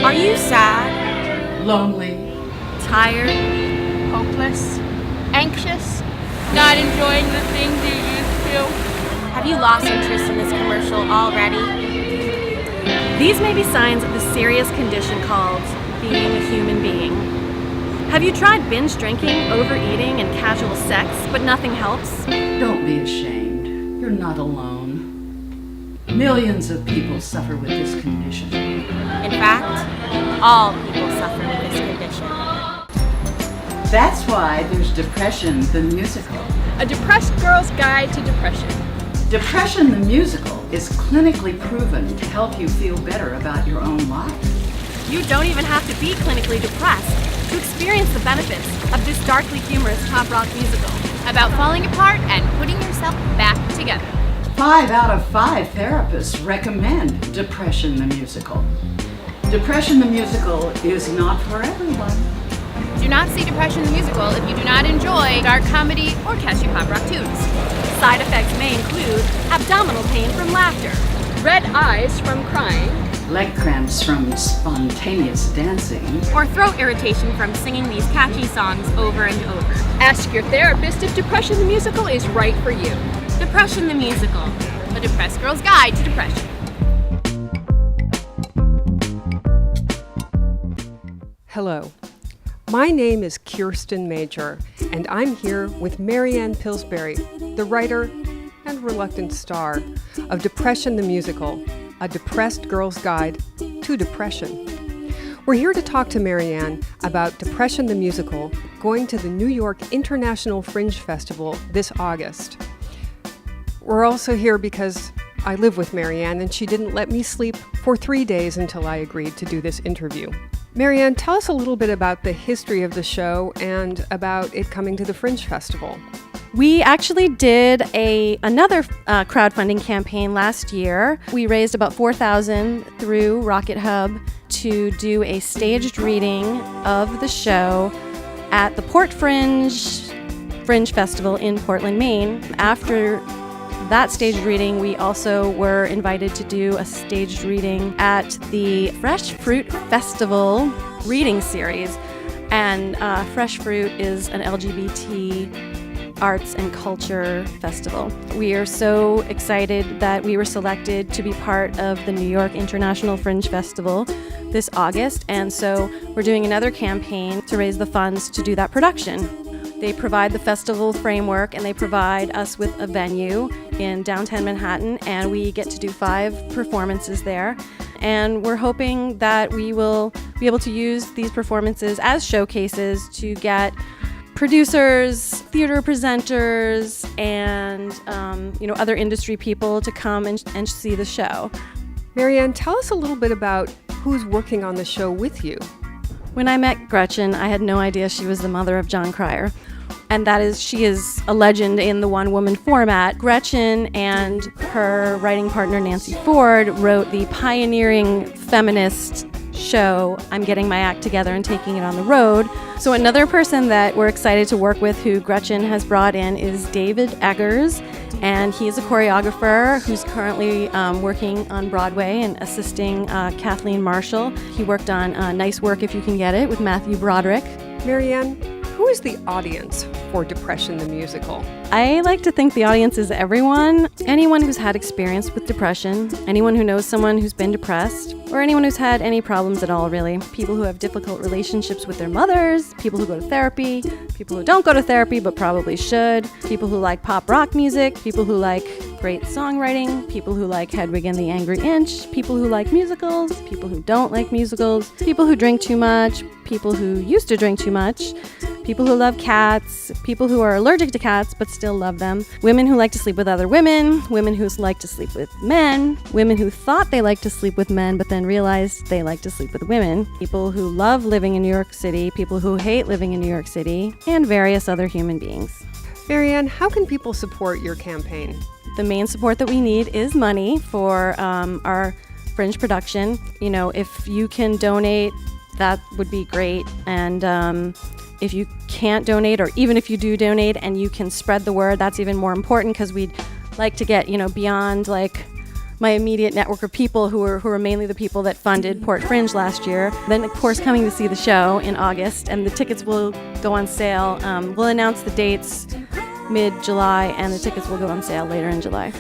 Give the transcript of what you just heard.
Are you sad? Lonely? Tired? Hopeless? Anxious? Not enjoying the things you used to? Have you lost interest in this commercial already? These may be signs of the serious condition called being a human being. Have you tried binge drinking, overeating, and casual sex, but nothing helps? Don't be ashamed. You're not alone. Millions of people suffer with this condition. In fact, all people suffer with this condition. That's why there's Depression the Musical. A depressed girl's guide to depression. Depression the Musical is clinically proven to help you feel better about your own life. You don't even have to be clinically depressed to experience the benefits of this darkly humorous pop rock musical. About falling apart and putting yourself back together. 5 out of 5 therapists recommend Depression the Musical. Depression the Musical is not for everyone. Do not see Depression the Musical if you do not enjoy dark comedy or catchy pop rock tunes. Side effects may include abdominal pain from laughter, Red eyes from crying. Leg cramps from spontaneous dancing. or throat irritation from singing these catchy songs over and over. Ask your therapist if Depression the Musical is right for you. Depression the Musical. A depressed girl's guide to depression. Hello, my name is Kirsten Major, and I'm here with Marianne Pillsbury, the writer and reluctant star of Depression the Musical, a depressed girl's guide to depression. We're here to talk to Marianne about Depression the Musical going to the New York International Fringe Festival this August. We're also here because I live with Marianne and she didn't let me sleep for 3 days until I agreed to do this interview. Marianne, tell us a little bit about the history of the show and about it coming to the Fringe Festival. We actually did another crowdfunding campaign last year. We raised about $4,000 through Rocket Hub to do a staged reading of the show at the Port Fringe Festival in Portland, Maine. After that staged reading, we also were invited to do a staged reading at the Fresh Fruit Festival reading series. And Fresh Fruit is an LGBT arts and culture festival. We are so excited that we were selected to be part of the New York International Fringe Festival this August, and so we're doing another campaign to raise the funds to do that production. They provide the festival framework and they provide us with a venue in downtown Manhattan, and we get to do 5 performances there. And we're hoping that we will be able to use these performances as showcases to get producers, theater presenters, and other industry people to come and see the show. Marianne, tell us a little bit about who's working on the show with you. When I met Gretchen, I had no idea she was the mother of John Cryer. And she is a legend in the one-woman format. Gretchen and her writing partner, Nancy Ford, wrote the pioneering feminist show, I'm Getting My Act Together and Taking It on the Road. So another person that we're excited to work with who Gretchen has brought in is David Eggers, and he is a choreographer who's currently working on Broadway and assisting Kathleen Marshall. He worked on Nice Work If You Can Get It with Matthew Broderick. Marianne, who is the audience for Depression the Musical? I like to think the audience is everyone. Anyone who's had experience with depression, anyone who knows someone who's been depressed, or anyone who's had any problems at all, really. People who have difficult relationships with their mothers, people who go to therapy, people who don't go to therapy but probably should, people who like pop rock music, people who like great songwriting, people who like Hedwig and the Angry Inch, people who like musicals, people who don't like musicals, people who drink too much, people who used to drink too much, people who love cats, people who are allergic to cats but still love them, women who like to sleep with other women, women who like to sleep with men, women who thought they liked to sleep with men but then realized they like to sleep with women, people who love living in New York City, people who hate living in New York City, and various other human beings. Marianne, how can people support your campaign? The main support that we need is money for our Fringe production. You know, if you can donate, that would be great. And if you can't donate, or even if you do donate and you can spread the word, that's even more important, because we'd like to get, beyond like my immediate network of people who are mainly the people that funded Port Fringe last year. Then, of course, coming to see the show in August, and the tickets will go on sale. We'll announce the dates mid-July, and the tickets will go on sale later in July.